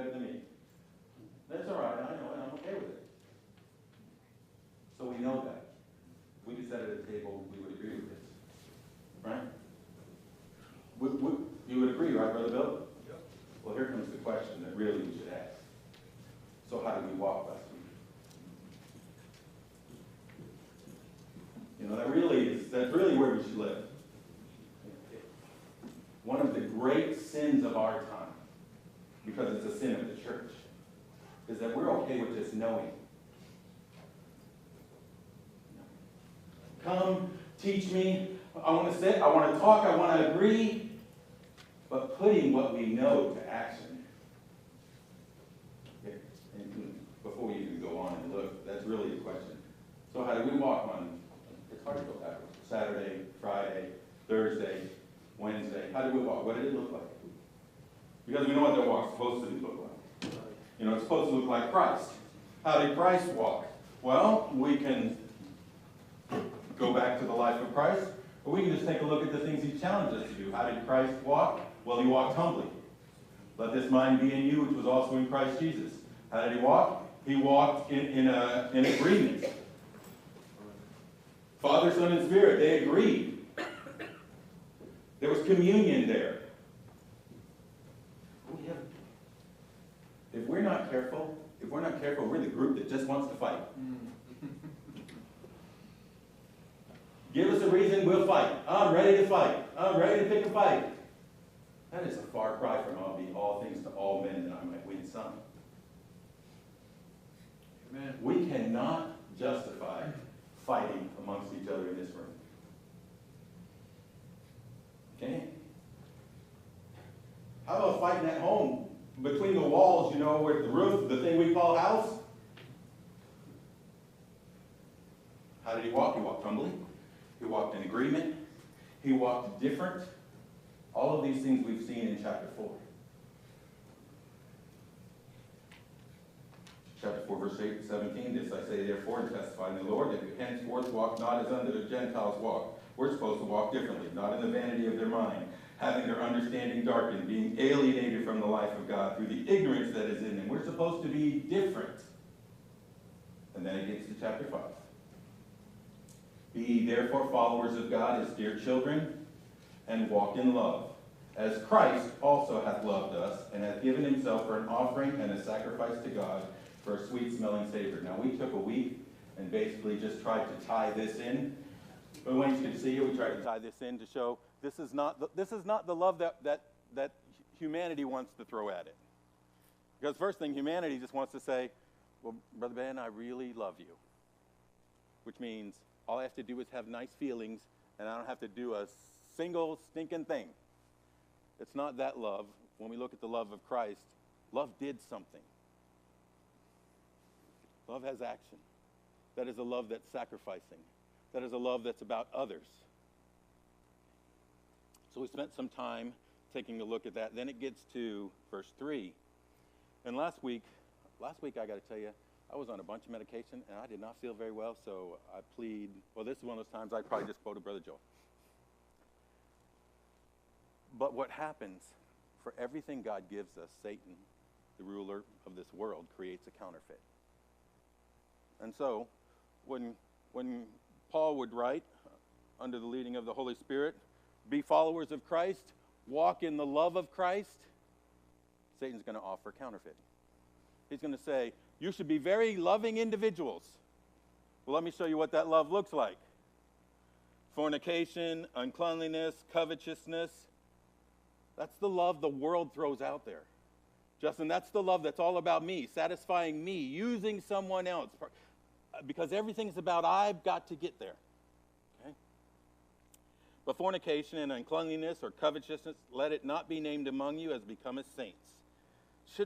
better than me. That's all right, I know, and I'm okay with it. So we know that. If we could sit at a table, we would agree with this. Right? You would agree, right, Brother Bill? Yep. Well, here comes the question that really we should ask. So how did we walk last week? You know, that's really where we should live. One of the great sins of our time, because it's a sin of the church, is that we're okay with just knowing. Come, teach me. I want to sit, I want to talk, I want to agree. But putting what we know to action. Yeah. And before we even go on and look, that's really the question. So how do we walk on, it's hard to go backwards, Saturday, Friday, Thursday, Wednesday? How did we walk? What did it look like? Because we know what that walk's supposed to look like. You know, it's supposed to look like Christ. How did Christ walk? Well, we can go back to the life of Christ, or we can just take a look at the things he challenged us to do. How did Christ walk? Well, he walked humbly. Let this mind be in you, which was also in Christ Jesus. How did he walk? He walked in agreement. Father, Son, and Spirit, they agreed. There was communion there. If we're not careful, we're the group that just wants to fight. Give us a reason, we'll fight. I'm ready to fight. I'm ready to pick a fight. That is a far cry from I'll be all things to all men that I might win some. Amen. We cannot justify fighting amongst each other in this room. Okay? How about fighting at home? Between the walls, you know, where the roof, the thing we call house? How did he walk? He walked humbly. He walked in agreement. He walked different. All of these things we've seen in chapter 4. Chapter 4, verse 17, this I say therefore and testify in the Lord, that you henceforth walk not as under the Gentiles walk. We're supposed to walk differently, not in the vanity of their mind, having their understanding darkened, being alienated from the life of God through the ignorance that is in them. We're supposed to be different. And then it gets to chapter 5. Be ye therefore followers of God as dear children, and walk in love, as Christ also hath loved us, and hath given himself for an offering and a sacrifice to God, for a sweet-smelling savor. Now, we took a week and basically just tried to tie this in. But when you can see it, we tried to tie this in to show this is not the love that humanity wants to throw at it. Because first thing, humanity just wants to say, well, Brother Ben, I really love you. Which means all I have to do is have nice feelings, and I don't have to do a single stinking thing. It's not that love. When we look at the love of Christ, love did something. Love has action. That is a love that's sacrificing. That is a love that's about others. So we spent some time taking a look at that. Then it gets to verse 3. And last week I got to tell you, I was on a bunch of medication, and I did not feel very well, so I plead. Well, this is one of those times I probably just quoted Brother Joel. But what happens, for everything God gives us, Satan, the ruler of this world, creates a counterfeit. And so, when Paul would write, under the leading of the Holy Spirit, be followers of Christ, walk in the love of Christ, Satan's going to offer counterfeit. He's going to say, you should be very loving individuals. Well, let me show you what that love looks like. Fornication, uncleanliness, covetousness. That's the love the world throws out there. Justin, that's the love that's all about me, satisfying me, using someone else. Because everything's about I've got to get there. Okay? But fornication and uncleanliness or covetousness, let it not be named among you as becometh saints.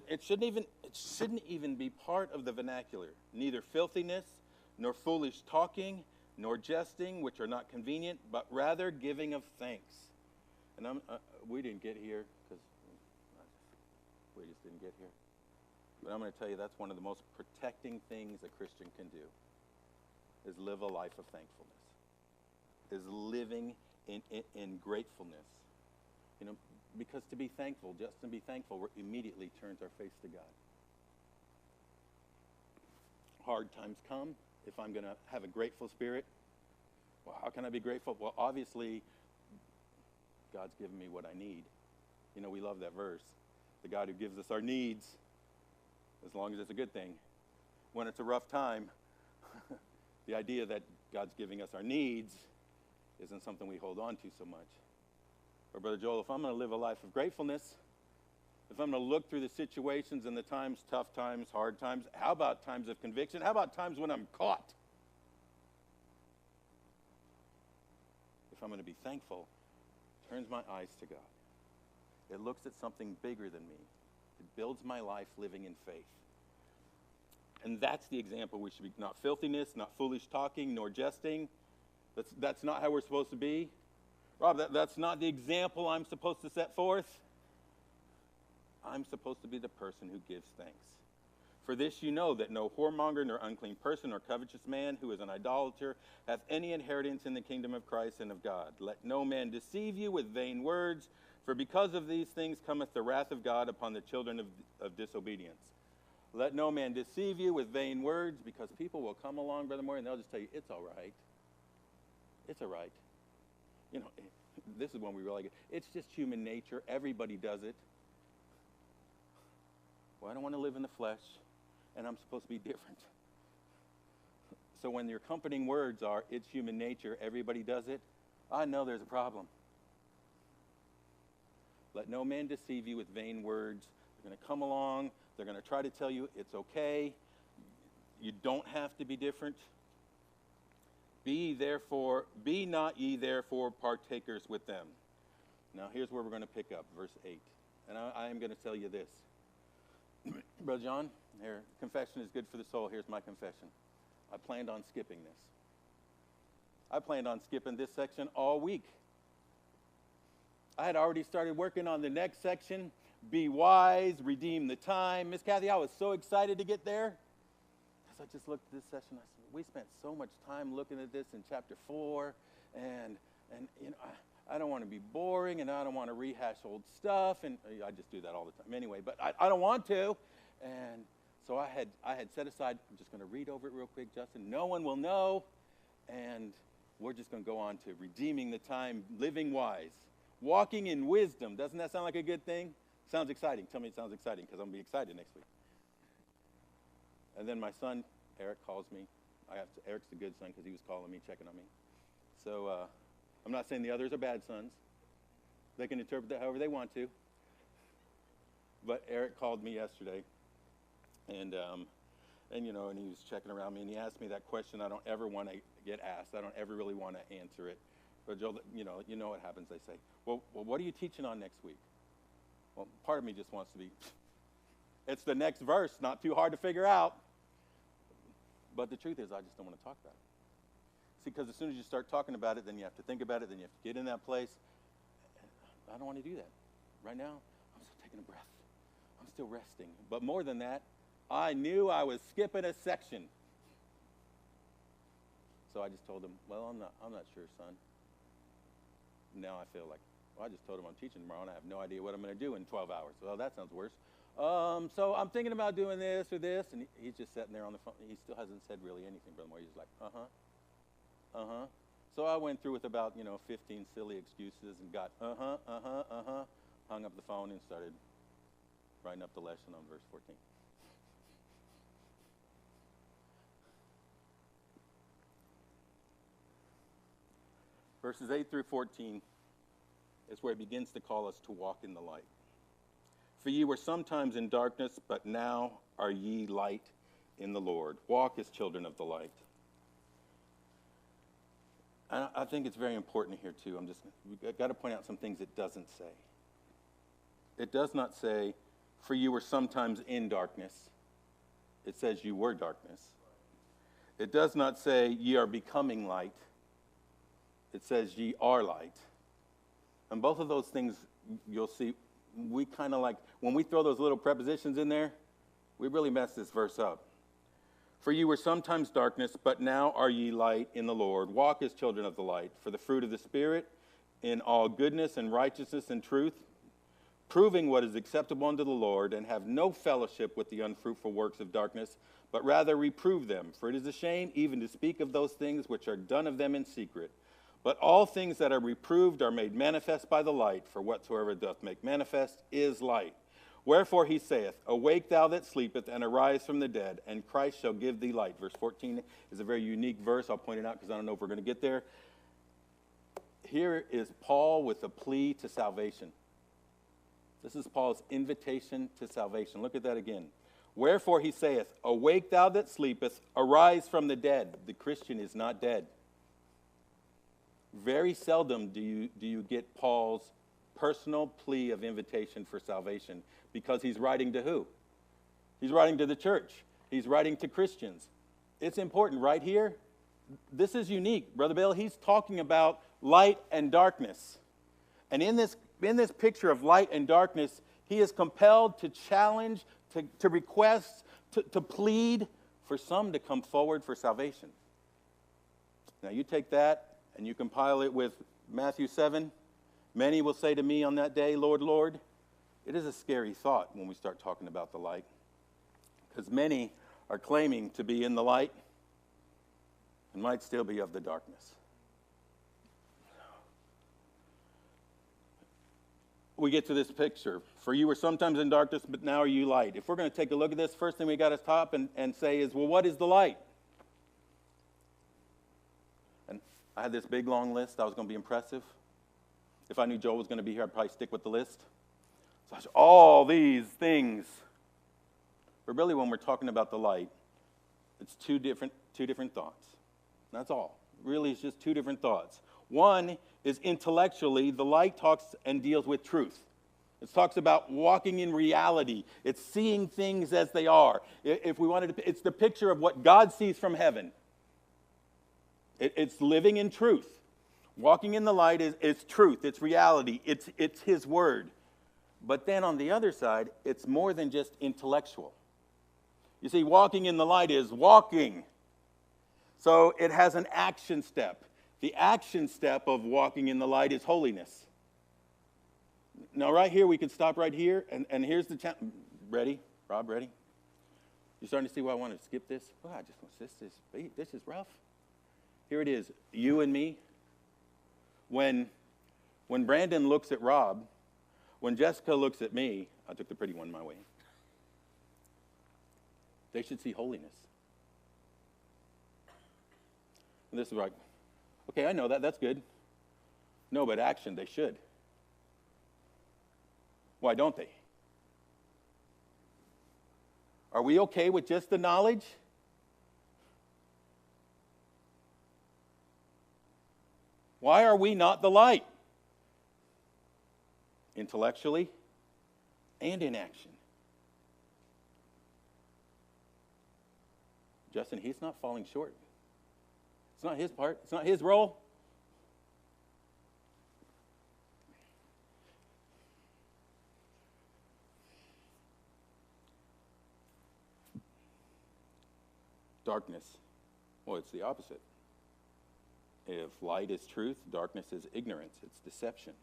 It shouldn't even be part of the vernacular. Neither filthiness, nor foolish talking, nor jesting, which are not convenient, but rather giving of thanks. And we didn't get here because we just didn't get here. But I'm going to tell you that's one of the most protecting things a Christian can do, is live a life of thankfulness, is living in gratefulness. You know, because to be thankful, just to be thankful, immediately turns our face to God. Hard times come. If I'm going to have a grateful spirit, well, how can I be grateful? Well, obviously, God's given me what I need. You know, we love that verse. The God who gives us our needs, as long as it's a good thing. When it's a rough time, the idea that God's giving us our needs isn't something we hold on to so much. But Brother Joel, if I'm going to live a life of gratefulness, if I'm going to look through the situations and the times, tough times, hard times, how about times of conviction? How about times when I'm caught? If I'm going to be thankful, it turns my eyes to God. It looks at something bigger than me. It builds my life living in faith. And that's the example we should be. Not filthiness, not foolish talking, nor jesting. That's not how we're supposed to be. Rob, that's not the example I'm supposed to set forth. I'm supposed to be the person who gives thanks. For this you know, that no whoremonger, nor unclean person, nor covetous man who is an idolater hath any inheritance in the kingdom of Christ and of God. Let no man deceive you with vain words, for because of these things cometh the wrath of God upon the children of disobedience. Let no man deceive you with vain words, because people will come along, Brother Moore, and they'll just tell you, it's all right. It's all right. You know, this is when we really get, it's just human nature. Everybody does it. Well, I don't want to live in the flesh, and I'm supposed to be different. So when your accompanying words are, it's human nature, everybody does it, I know there's a problem. Let no man deceive you with vain words. They're going to come along. They're going to try to tell you it's okay. You don't have to be different. Be not ye therefore partakers with them. Now here's where we're going to pick up, verse 8. And I am going to tell you this. Brother John, here, confession is good for the soul. Here's my confession. I planned on skipping this. I planned on skipping this section all week. I had already started working on the next section, be wise, redeem the time. Miss Kathy, I was so excited to get there. Because I just looked at this session, I said, we spent so much time looking at this in chapter 4, and you know, I don't want to be boring, and I don't want to rehash old stuff, and I just do that all the time anyway, but I don't want to. And so I had set aside, I'm just going to read over it real quick, Justin. No one will know, and we're just going to go on to redeeming the time, living wise, walking in wisdom. Doesn't that sound like a good thing? Sounds exciting. Tell me it sounds exciting, because I'm going to be excited next week. And then my son, Eric, calls me. Eric's the good son because he was calling me, checking on me. So I'm not saying the others are bad sons. They can interpret that however they want to. But Eric called me yesterday, and you know, and he was checking around me, and he asked me that question I don't ever want to get asked. I don't ever really want to answer it. But Joel, you know what happens. They say, well, what are you teaching on next week? Well, part of me just wants to be, it's the next verse, not too hard to figure out. But the truth is, I just don't want to talk about it. See, because as soon as you start talking about it, then you have to think about it, then you have to get in that place. I don't want to do that. Right now, I'm still taking a breath. I'm still resting. But more than that, I knew I was skipping a section. So I just told him, well, I'm not sure, son. Now I feel like, well, I just told him I'm teaching tomorrow, and I have no idea what I'm going to do in 12 hours. Well, that sounds worse. So I'm thinking about doing this or this, and he's just sitting there on the phone. He still hasn't said really anything, Brother Moore. He's just like, So I went through with about, 15 silly excuses and got, hung up the phone and started writing up the lesson on verse 14. Verses 8 through 14 is where he begins to call us to walk in the light. For ye were sometimes in darkness, but now are ye light in the Lord. Walk as children of the light. I think it's very important here, too. We've got to point out some things it doesn't say. It does not say, for you were sometimes in darkness. It says you were darkness. It does not say ye are becoming light. It says ye are light. And both of those things, you'll see, we kind of like, when we throw those little prepositions in there, we really mess this verse up. For you were sometimes darkness, but now are ye light in the Lord. Walk as children of the light. For the fruit of the Spirit in all goodness and righteousness and truth, proving what is acceptable unto the Lord, and have no fellowship with the unfruitful works of darkness, but rather reprove them. For it is a shame even to speak of those things which are done of them in secret. But all things that are reproved are made manifest by the light, for whatsoever doth make manifest is light. Wherefore he saith, Awake thou that sleepeth, and arise from the dead, and Christ shall give thee light. Verse 14 is a very unique verse. I'll point it out because I don't know if we're going to get there. Here is Paul with a plea to salvation. This is Paul's invitation to salvation. Look at that again. Wherefore he saith, Awake thou that sleepest, arise from the dead. The Christian is not dead. Very seldom do you get Paul's personal plea of invitation for salvation, because he's writing to who? He's writing to the church. He's writing to Christians. It's important right here. This is unique. Brother Bill, he's talking about light and darkness. And in this picture of light and darkness, he is compelled to challenge, to request, to plead for some to come forward for salvation. Now you take that and you compile it with Matthew 7. Many will say to me on that day, Lord, Lord. It is a scary thought when we start talking about the light, because many are claiming to be in the light and might still be of the darkness. We get to this picture. For you were sometimes in darkness, but now are you light. If we're going to take a look at this, first thing we got to stop and say is, well, what is the light? And I had this big, long list. I was going to be impressive. If I knew Joel was going to be here, I'd probably stick with the list. So all these things. But really, when we're talking about the light, it's two different thoughts. That's all. Really, it's just two different thoughts. One is intellectually, the light talks and deals with truth. It talks about walking in reality. It's seeing things as they are. If we wanted to, it's the picture of what God sees from heaven. It's living in truth. Walking in the light is truth. It's reality. It's His word. But then on the other side, it's more than just intellectual. You see, walking in the light is walking. So it has an action step. The action step of walking in the light is holiness. Now, right here, we can stop right here, and here's the challenge. Ready? Rob, ready? You starting to see why I want to skip this? Oh, I just want this is rough. Here it is, you and me. When Brandon looks at Rob, when Jessica looks at me, I took the pretty one my way. They should see holiness. And this is like, okay, I know that. That's good. No, but action, they should. Why don't they? Are we okay with just the knowledge? Why are we not the light? Intellectually and in action. Justin, he's not falling short. It's not his part. It's not his role. Darkness. Well, it's the opposite. If light is truth, darkness is ignorance. It's deception.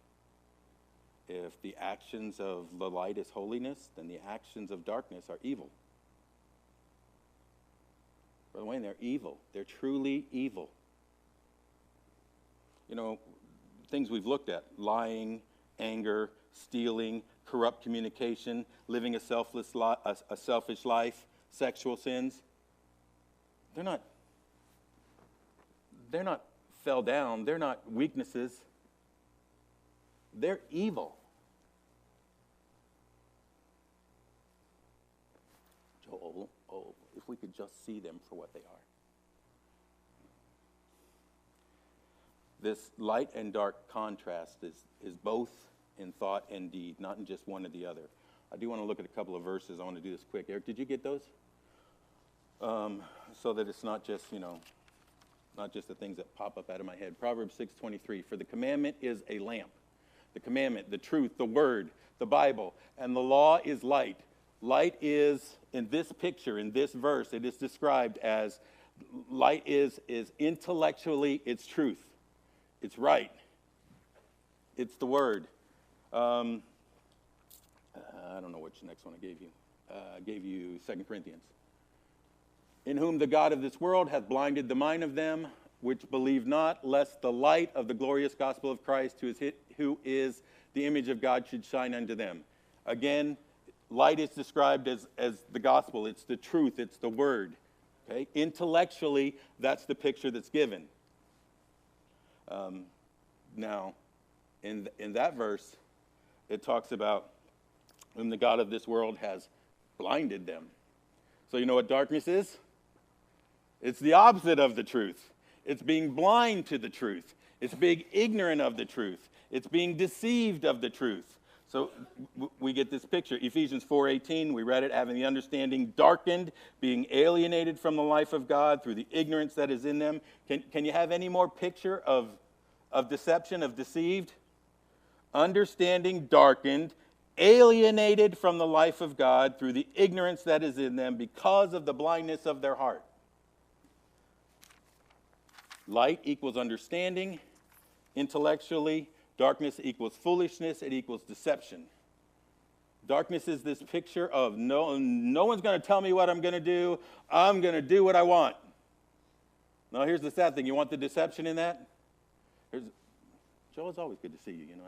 If the actions of the light is holiness, then the actions of darkness are evil. Brother Wayne, they're evil. They're truly evil. You know, things we've looked at: lying, anger, stealing, corrupt communication, living a selfish life, sexual sins. They're not fell down. They're not weaknesses. They're evil. Joel, if we could just see them for what they are. This light and dark contrast is both in thought and deed, not in just one or the other. I do want to look at a couple of verses. I want to do this quick. Eric, did you get those? So that it's not just, not just the things that pop up out of my head. Proverbs 6:23, for the commandment is a lamp. The commandment, the truth, the word, the Bible, and the law is light. Light is, in this picture, in this verse, it is described as light is intellectually, it's truth. It's right. It's the Word. I don't know which next one I gave you. I gave you 2 Corinthians. In whom the God of this world hath blinded the mind of them which believe not, lest the light of the glorious gospel of Christ, who is the image of God, should shine unto them. Again, light is described as the gospel. It's the truth. It's the Word. Okay? Intellectually, that's the picture that's given. Now, in that verse, it talks about whom the God of this world has blinded them. So you know what darkness is? It's the opposite of the truth. It's being blind to the truth. It's being ignorant of the truth. It's being deceived of the truth. So we get this picture. Ephesians 4:18, we read it, having the understanding darkened, being alienated from the life of God through the ignorance that is in them. Can you have any more picture of deception, of deceived? Understanding darkened, alienated from the life of God through the ignorance that is in them because of the blindness of their heart. Light equals understanding intellectually. Darkness equals foolishness. It equals deception. Darkness is this picture of no one's going to tell me what I'm going to do. I'm going to do what I want. Now, here's the sad thing. You want the deception in that? Joel, it's always good to see you, you know.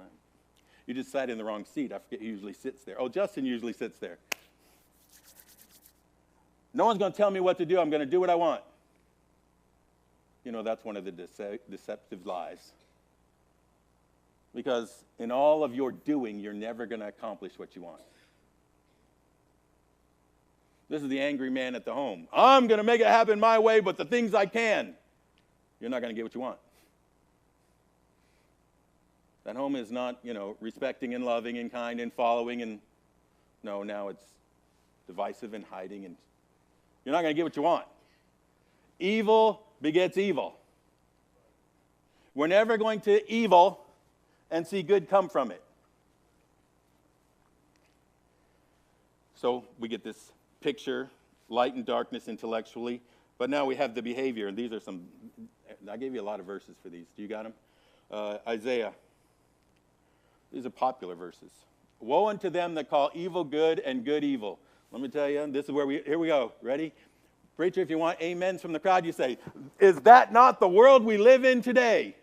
You just sat in the wrong seat. I forget who usually sits there. Oh, Justin usually sits there. No one's going to tell me what to do. I'm going to do what I want. You know, that's one of the deceptive lies. Because in all of your doing, you're never going to accomplish what you want. This is the angry man at the home. I'm going to make it happen my way, but the things I can, you're not going to get what you want. That home is not, respecting and loving and kind and following. And no, now it's divisive and hiding. And you're not going to get what you want. Evil begets evil. We're never going to evil and see good come from it. So we get this picture, light and darkness intellectually, but now we have the behavior. And these are I gave you a lot of verses for these. Do you got them? Isaiah. These are popular verses. Woe unto them that call evil good and good evil. Let me tell you, this is where here we go. Ready? Preacher, if you want amens from the crowd, you say, is that not the world we live in today?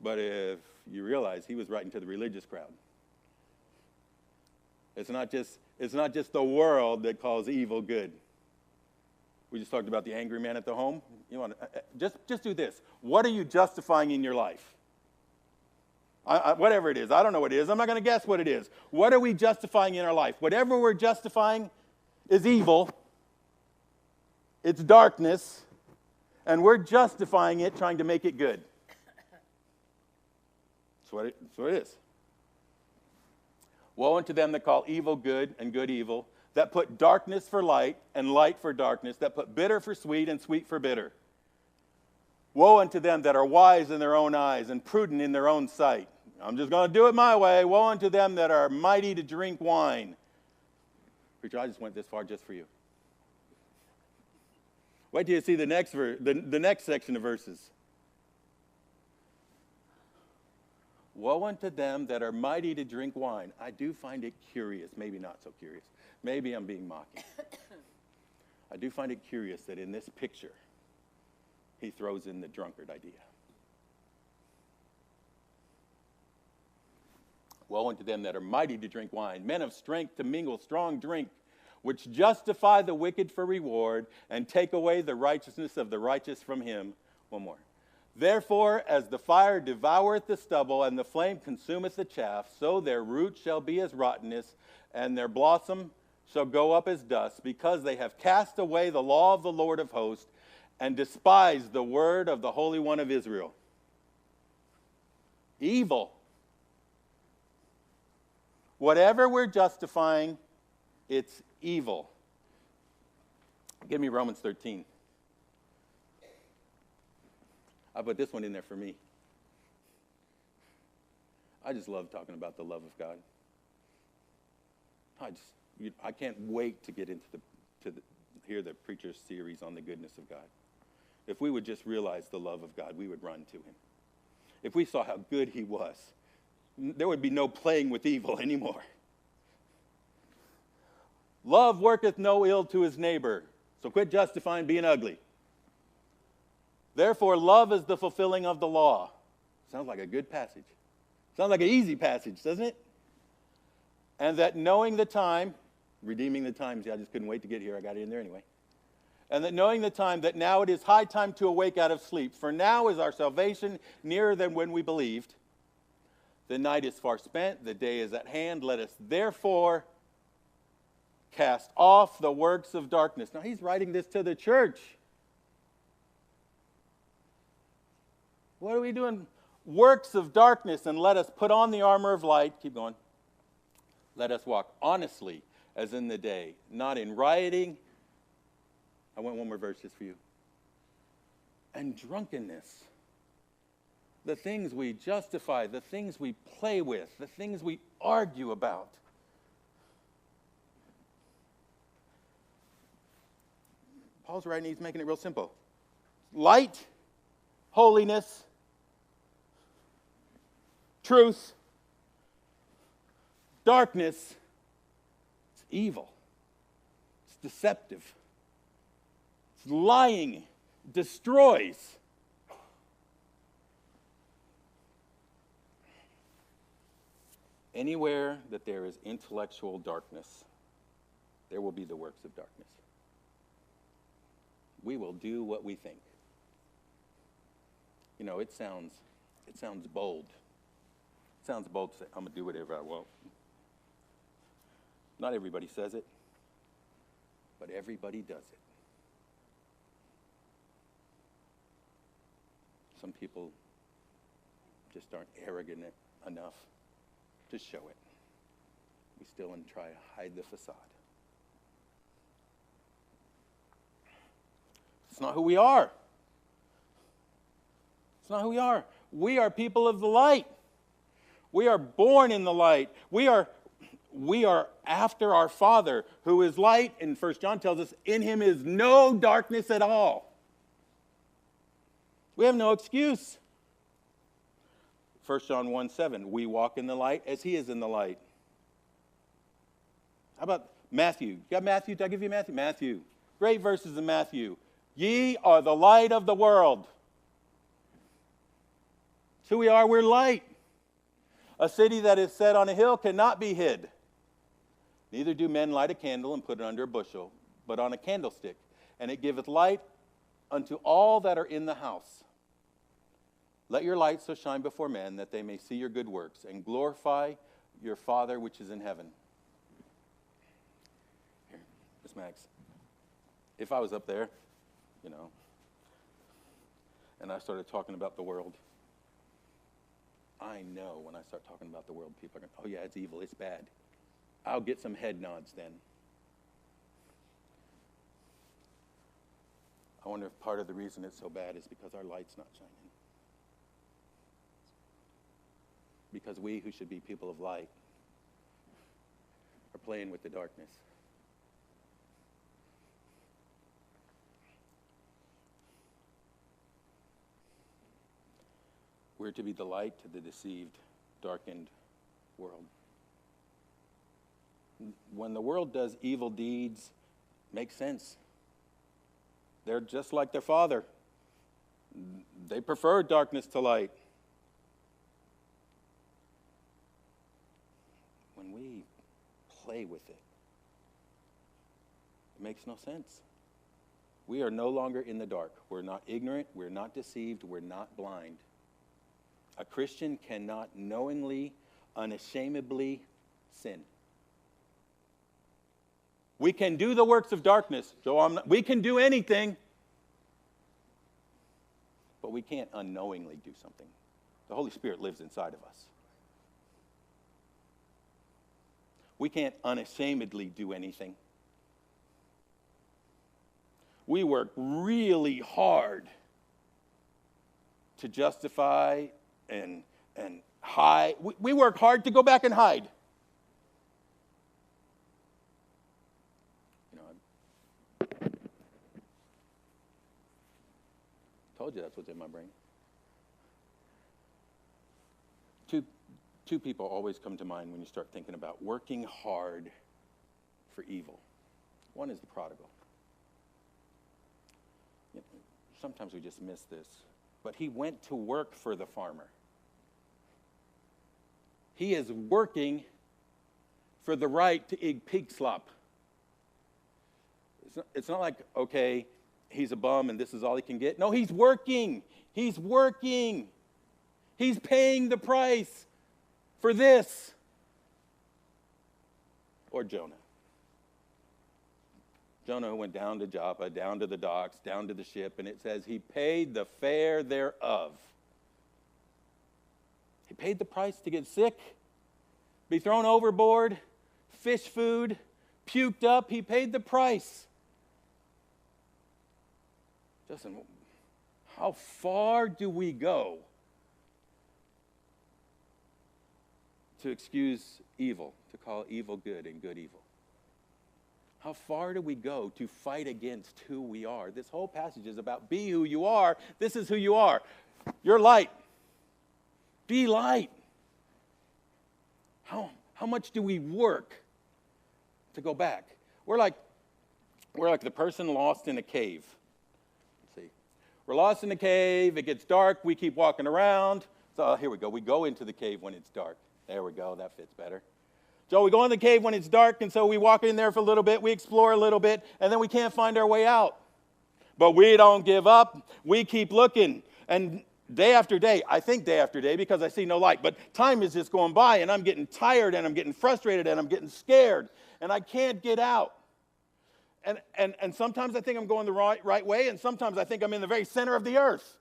But if you realize he was writing to the religious crowd. It's not just the world that calls evil good. We just talked about the angry man at the home. You want to just do this. What are you justifying in your life? Whatever it is, I don't know what it is. I'm not going to guess what it is. What are we justifying in our life? Whatever we're justifying is evil. It's darkness, and we're justifying it, trying to make it good. That's what it is. Woe unto them that call evil good and good evil, that put darkness for light and light for darkness, that put bitter for sweet and sweet for bitter. Woe unto them that are wise in their own eyes and prudent in their own sight. I'm just going to do it my way. Woe unto them that are mighty to drink wine. Preacher, I just went this far just for you. Wait till you see the next section of verses. Woe unto them that are mighty to drink wine. I do find it curious, maybe not so curious. Maybe I'm being mocking. I do find it curious that in this picture, he throws in the drunkard idea. Woe unto them that are mighty to drink wine, men of strength to mingle strong drink, which justify the wicked for reward, and take away the righteousness of the righteous from him. One more. Therefore, as the fire devoureth the stubble, and the flame consumeth the chaff, so their root shall be as rottenness, and their blossom shall go up as dust, because they have cast away the law of the Lord of hosts, and despised the word of the Holy One of Israel. Evil. Whatever we're justifying, it's evil. Give me Romans 13. I put this one in there for me. I just love talking about the love of God. I can't wait to get into hear the preacher's series on the goodness of God. If we would just realize the love of God, we would run to him. if we saw how good he was, there would be no playing with evil anymore. Love worketh no ill to his neighbor. So quit justifying being ugly. Therefore, love is the fulfilling of the law. Sounds like a good passage. Sounds like an easy passage, doesn't it? And that knowing the time, redeeming the times, I just couldn't wait to get here. I got it in there anyway. And that knowing the time, that now it is high time to awake out of sleep. For now is our salvation nearer than when we believed. The night is far spent, the day is at hand. Let us therefore cast off the works of darkness. Now he's writing this to the church. What are we doing? Works of darkness, and let us put on the armor of light. Keep going. Let us walk honestly as in the day, not in rioting. I want one more verse just for you. And drunkenness. The things we justify, the things we play with, the things we argue about. Paul's writing, he's making it real simple. Light, holiness, truth, darkness, it's evil. It's deceptive. It's lying. Destroys. Anywhere that there is intellectual darkness, there will be the works of darkness. We will do what we think. You know, it sounds bold. It sounds bold to say, I'm going to do whatever I want. Not everybody says it, but everybody does it. Some people just aren't arrogant enough to show it. We still want to try to hide the facade. It's not who we are. It's not who we are. We are people of the light. We are born in the light. We are after our Father, who is light, and 1 John tells us, in him is no darkness at all. We have no excuse. 1 John 1:7, we walk in the light as he is in the light. How about Matthew? You got Matthew? Did I give you Matthew? Matthew. Great verses in Matthew. Ye are the light of the world. It's who we are. We're light. A city that is set on a hill cannot be hid. Neither do men light a candle and put it under a bushel, but on a candlestick, and it giveth light unto all that are in the house. Let your light so shine before men that they may see your good works and glorify your Father which is in heaven. Here, Miss Max. If I was up there, and I started talking about the world, I know when I start talking about the world, people are going, oh yeah, it's evil, it's bad. I'll get some head nods then. I wonder if part of the reason it's so bad is because our light's not shining. Because we who should be people of light are playing with the darkness. We're to be the light to the deceived, darkened world. When the world does evil deeds, makes sense. They're just like their father. They prefer darkness to light. When we play with it, it makes no sense. We are no longer in the dark. We're not ignorant. We're not deceived. We're not blind. A Christian cannot knowingly, unashamedly sin. We can do the works of darkness. We can do anything, but we can't unknowingly do something. The Holy Spirit lives inside of us. We can't unashamedly do anything. We work really hard to justify and hide. We work hard to go back and hide. I told you that's what's in my brain. Two people always come to mind when you start thinking about working hard for evil. One is the prodigal. Sometimes we just miss this. But he went to work for the farmer. He is working for the right to eat pig slop. It's not like, okay, he's a bum and this is all he can get. No, he's working. He's working. He's paying the price for this. Or Jonah. Jonah went down to Joppa, down to the docks, down to the ship, and it says he paid the fare thereof. He paid the price to get sick, be thrown overboard, fish food, puked up. He paid the price. Justin, how far do we go to excuse evil, to call evil good and good evil? How far do we go to fight against who we are? This whole passage is about be who you are. This is who you are. You're light. Be light. How much do we work to go back? We're like the person lost in a cave. Let's see. We're lost in a cave. It gets dark. We keep walking around. So here we go. We go into the cave when it's dark. There we go. That fits better. So we go in the cave when it's dark, and so we walk in there for a little bit, we explore a little bit, and then we can't find our way out. But we don't give up. We keep looking. And day after day, I think day after day because I see no light, but time is just going by, and I'm getting tired, and I'm getting frustrated, and I'm getting scared, and I can't get out. And sometimes I think I'm going the right way, and sometimes I think I'm in the very center of the earth.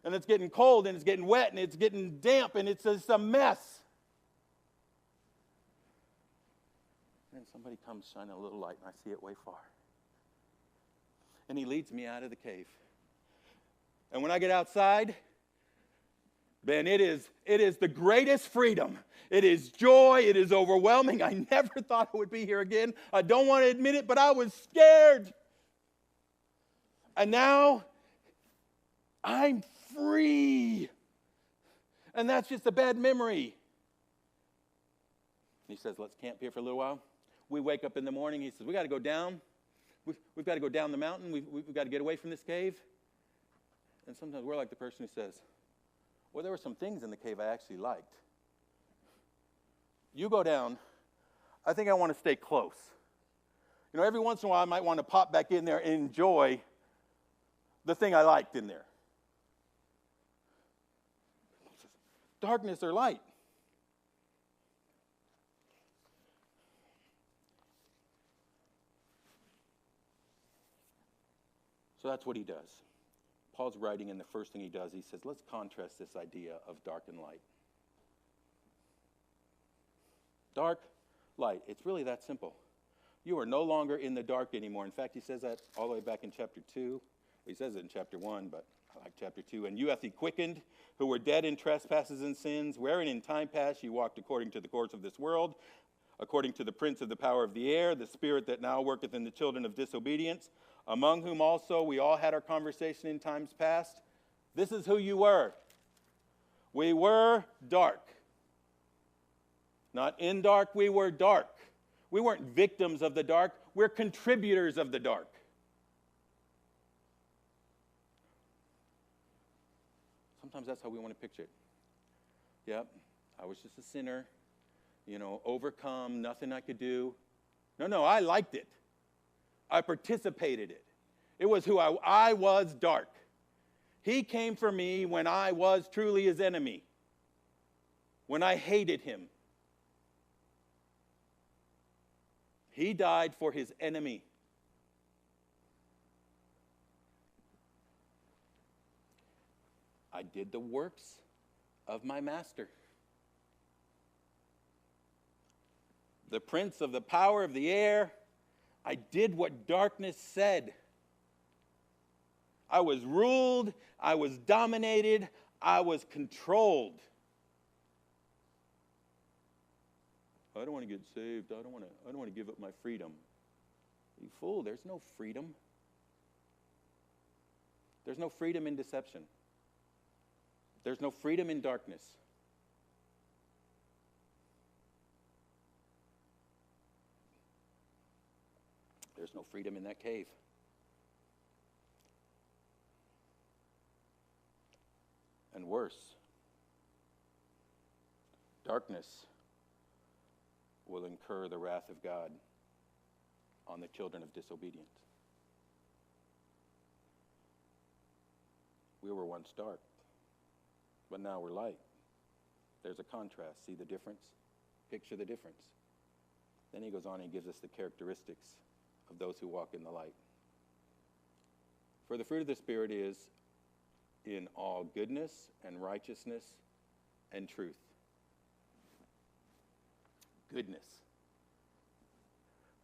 And it's getting cold, and it's getting wet, and it's getting damp, and it's just a mess. And somebody comes shining a little light, and I see it way far. And he leads me out of the cave. And when I get outside, Ben, it is the greatest freedom. It is joy. It is overwhelming. I never thought I would be here again. I don't want to admit it, but I was scared. And now I'm free. And that's just a bad memory. He says, let's camp here for a little while. We wake up in the morning. He says, we got to go down. We've got to go down the mountain. We've got to get away from this cave. And sometimes we're like the person who says, well, there were some things in the cave I actually liked. You go down. I think I want to stay close. You know, every once in a while I might want to pop back in there and enjoy the thing I liked in there. Darkness or light? So that's what he does. Paul's writing, and the first thing he does, he says, let's contrast this idea of dark and light. Dark, light. It's really that simple. You are no longer in the dark anymore. In fact, he says that all the way back in chapter 2. He says it in chapter 1, but I like chapter 2. And you hath he quickened, who were dead in trespasses and sins, wherein in time past you walked according to the course of this world, according to the prince of the power of the air, the spirit that now worketh in the children of disobedience, among whom also we all had our conversation in times past. This is who you were. We were dark. Not in dark, we were dark. We weren't victims of the dark. We're contributors of the dark. Sometimes that's how we want to picture it. Yep, I was just a sinner, overcome, nothing I could do. No, I liked it. I participated in it. It was who I was dark. He came for me when I was truly his enemy, when I hated him. He died for his enemy. I did the works of my master. The prince of the power of the air. I did what darkness said. I was ruled, I was dominated, I was controlled. I don't want to get saved. I don't want to give up my freedom. You fool, there's no freedom. There's no freedom in deception. There's no freedom in darkness. no freedom in that cave. And worse, darkness will incur the wrath of God on the children of disobedience. We were once dark, but now we're light. There's a contrast. See the difference? Picture the difference. Then he goes on and gives us the characteristics of those who walk in the light. For the fruit of the Spirit is in all goodness and righteousness and truth. Goodness.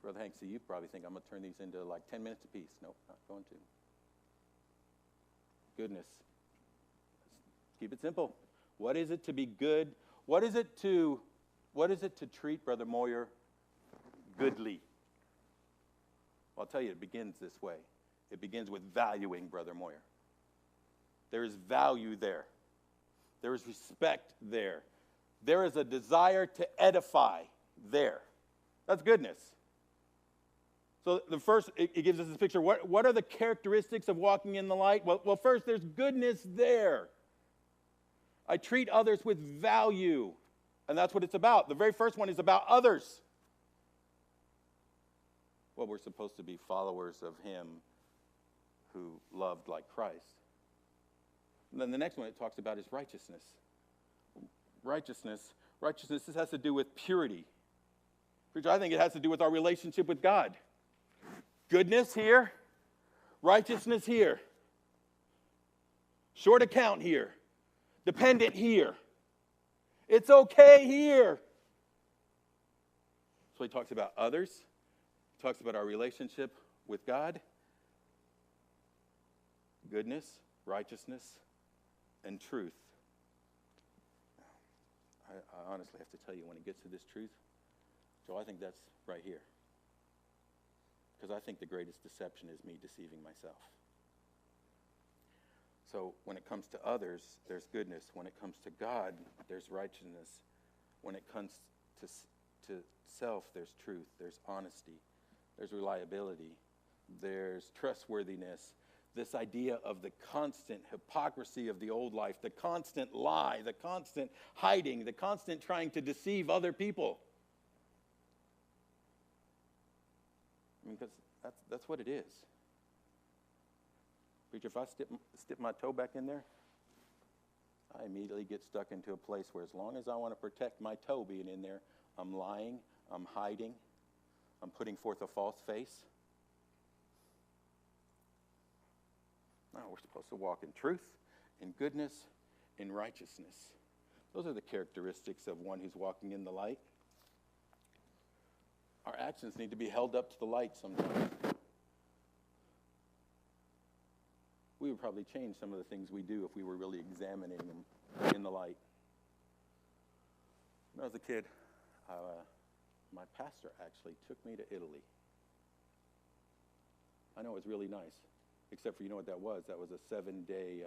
Brother Hank, see, you probably think I'm going to turn these into like 10 minutes apiece. Nope, not going to. Goodness. Keep it simple. What is it to be good? What is it to treat, Brother Moyer, goodly? Well, I'll tell you, it begins this way. It begins with valuing Brother Moyer. There is value there. There is respect there. There is a desire to edify there. That's goodness. So the first, it gives us this picture. What are the characteristics of walking in the light? Well, first, there's goodness there. I treat others with value. And that's what it's about. The very first one is about others. Well, we're supposed to be followers of him who loved like Christ. And then the next one it talks about is righteousness. Righteousness, this has to do with purity. Preacher, I think it has to do with our relationship with God. Goodness here, righteousness here. Short account here. Dependent here. It's okay here. So he talks about others. He talks about our relationship with God. Goodness, righteousness, and truth. I honestly have to tell you, when it gets to this truth, Joe, I think that's right here. Because I think the greatest deception is me deceiving myself. So when it comes to others, there's goodness. When it comes to God, there's righteousness. When it comes to self, there's truth. There's honesty. There's reliability. There's trustworthiness. This idea of the constant hypocrisy of the old life, the constant lie, the constant hiding, the constant trying to deceive other people. I mean, because that's what it is. Preacher, if I stick my toe back in there, I immediately get stuck into a place where as long as I want to protect my toe being in there, I'm lying, I'm hiding, I'm putting forth a false face. No, we're supposed to walk in truth, in goodness, in righteousness. Those are the characteristics of one who's walking in the light. Our actions need to be held up to the light sometimes. We would probably change some of the things we do if we were really examining them in the light. When I was a kid, my pastor actually took me to Italy. I know it was really nice. Except for, you know what that was? That was a 7-day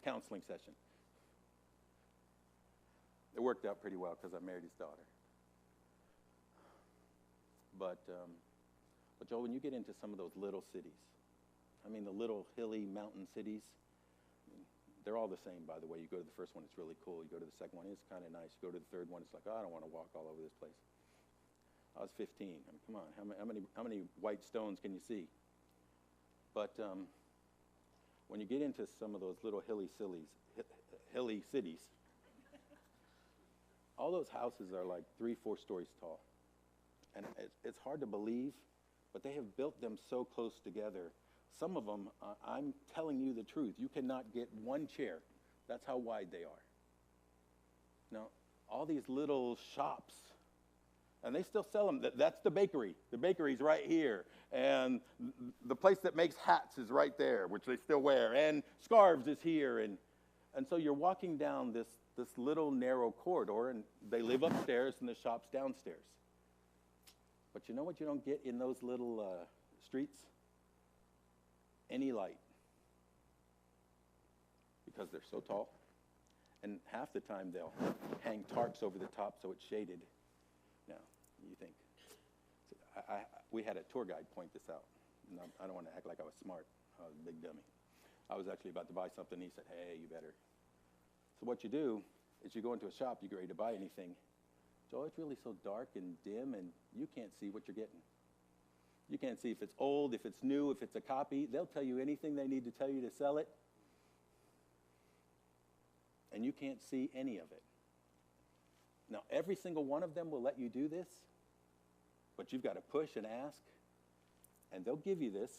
counseling session. It worked out pretty well because I married his daughter. But Joel, when you get into some of those little cities, I mean the little hilly mountain cities, they're all the same, by the way. You go to the first one, it's really cool. You go to the second one, it's kind of nice. You go to the third one, it's like, oh, I don't want to walk all over this place. I was 15. I mean, come on, how many white stones can you see? But when you get into some of those little hilly cities, all those houses are like 3-4 stories tall. And it's hard to believe, but they have built them so close together. Some of them, I'm telling you the truth, you cannot get one chair. That's how wide they are. Now, all these little shops, and they still sell them. That's the bakery. The bakery's right here. And the place that makes hats is right there, which they still wear. And scarves is here. And so you're walking down this little narrow corridor, and they live upstairs and the shop's downstairs. But you know what you don't get in those little streets? Any light. Because they're so tall. And half the time they'll hang tarps over the top so it's shaded. Now, you think, we had a tour guide point this out. And I don't want to act like I was smart. I was a big dummy. I was actually about to buy something. He said, hey, you better. So what you do is you go into a shop, you get ready to buy anything. Joe, it's really so dark and dim, and you can't see what you're getting. You can't see if it's old, if it's new, if it's a copy. They'll tell you anything they need to tell you to sell it. And you can't see any of it. Now, every single one of them will let you do this, but you've got to push and ask, and they'll give you this.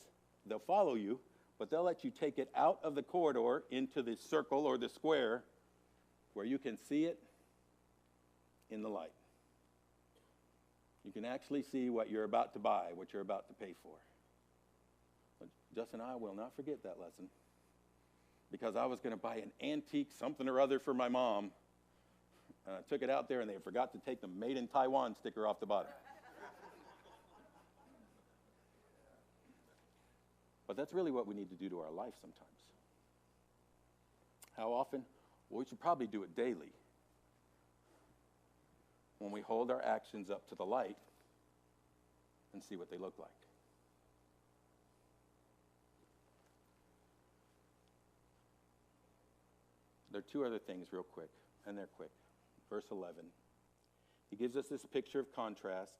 They'll follow you, but they'll let you take it out of the corridor into the circle or the square where you can see it in the light. You can actually see what you're about to buy, what you're about to pay for. But Justin and I will not forget that lesson, because I was going to buy an antique something or other for my mom. And I took it out there, and they forgot to take the Made in Taiwan sticker off the bottom. But that's really what we need to do to our life sometimes. How often? Well, we should probably do it daily. When we hold our actions up to the light and see what they look like. There are two other things real quick, and they're quick. Verse 11. He gives us this picture of contrast.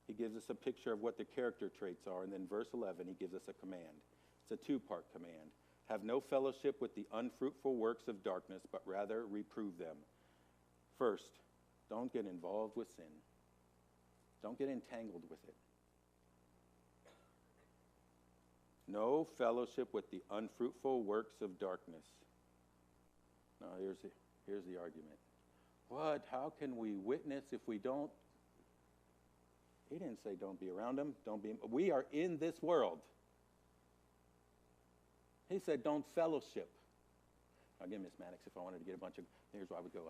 He gives us a picture of what the character traits are. And then verse 11, he gives us a command. It's a two-part command. Have no fellowship with the unfruitful works of darkness, but rather reprove them. First, don't get involved with sin. Don't get entangled with it. No fellowship with the unfruitful works of darkness. Now, here's the argument. What? How can we witness if we don't? He didn't say don't be around them. We are in this world. He said don't fellowship. Again, Miss Maddox, if I wanted to get a bunch of, here's where I would go.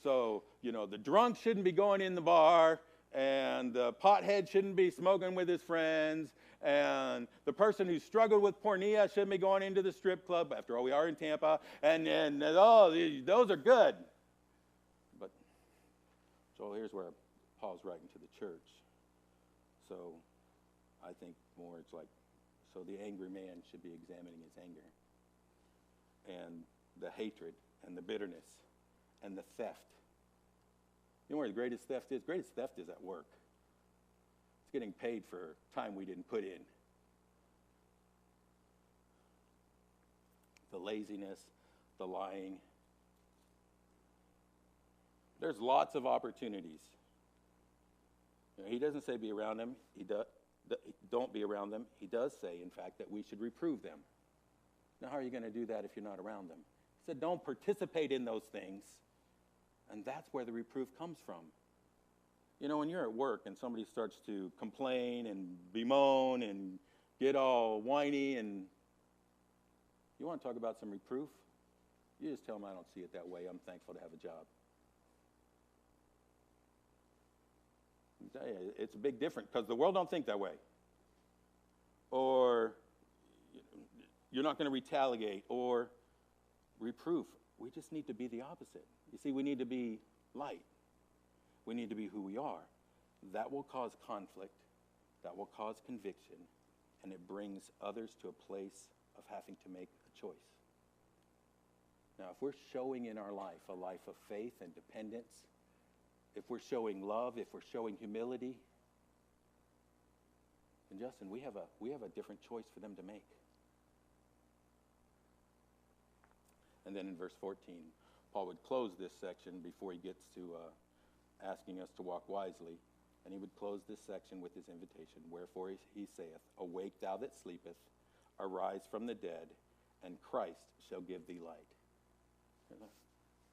So, the drunk shouldn't be going in the bar, and the pothead shouldn't be smoking with his friends, and the person who struggled with pornea shouldn't be going into the strip club. After all, we are in Tampa, and those are good. But, Joel, here's where Paul's writing to the church. So, I think more it's like, so the angry man should be examining his anger. And the hatred and the bitterness and the theft. You know where the greatest theft is? Greatest theft is at work. It's getting paid for time we didn't put in. The laziness, the lying. There's lots of opportunities. He doesn't say be around them. Don't be around them. He does say, in fact, that we should reprove them. Now, how are you going to do that if you're not around them? He said, don't participate in those things. And that's where the reproof comes from. When you're at work and somebody starts to complain and bemoan and get all whiny, and you want to talk about some reproof, you just tell them, I don't see it that way. I'm thankful to have a job. It's a big difference, because the world don't think that way. Or you're not going to retaliate, or reproof. We just need to be the opposite. You see, we need to be light. We need to be who we are. That will cause conflict. That will cause conviction. And it brings others to a place of having to make a choice. Now, if we're showing in our life a life of faith and dependence, if we're showing love, if we're showing humility, then Justin, we have a different choice for them to make. And then in verse 14, Paul would close this section before he gets to asking us to walk wisely. And he would close this section with his invitation. Wherefore he saith, awake thou that sleepeth, arise from the dead, and Christ shall give thee light.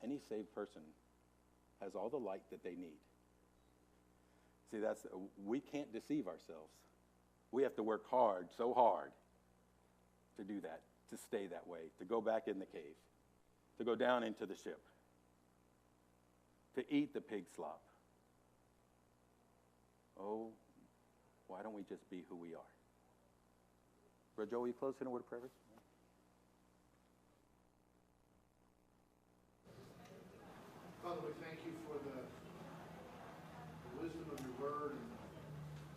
Any saved person has all the light that they need. See, we can't deceive ourselves. We have to work hard, so hard, to do that, to stay that way, to go back in the cave, to go down into the ship, to eat the pig slop. Oh, why don't we just be who we are? Brother Joe, will you close in a word of prayer? Father, we thank you for the wisdom of your word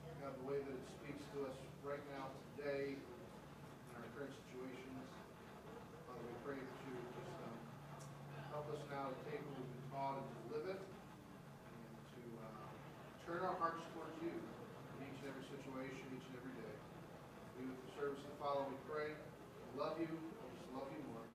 and God, the way that it speaks to us right now, today, in our current situations. Father, we pray that you would just help us now to take what we've been taught and to live it, and to turn our hearts towards you in each and every situation, each and every day. Be with the service to follow, we pray. We love you. We just love you more.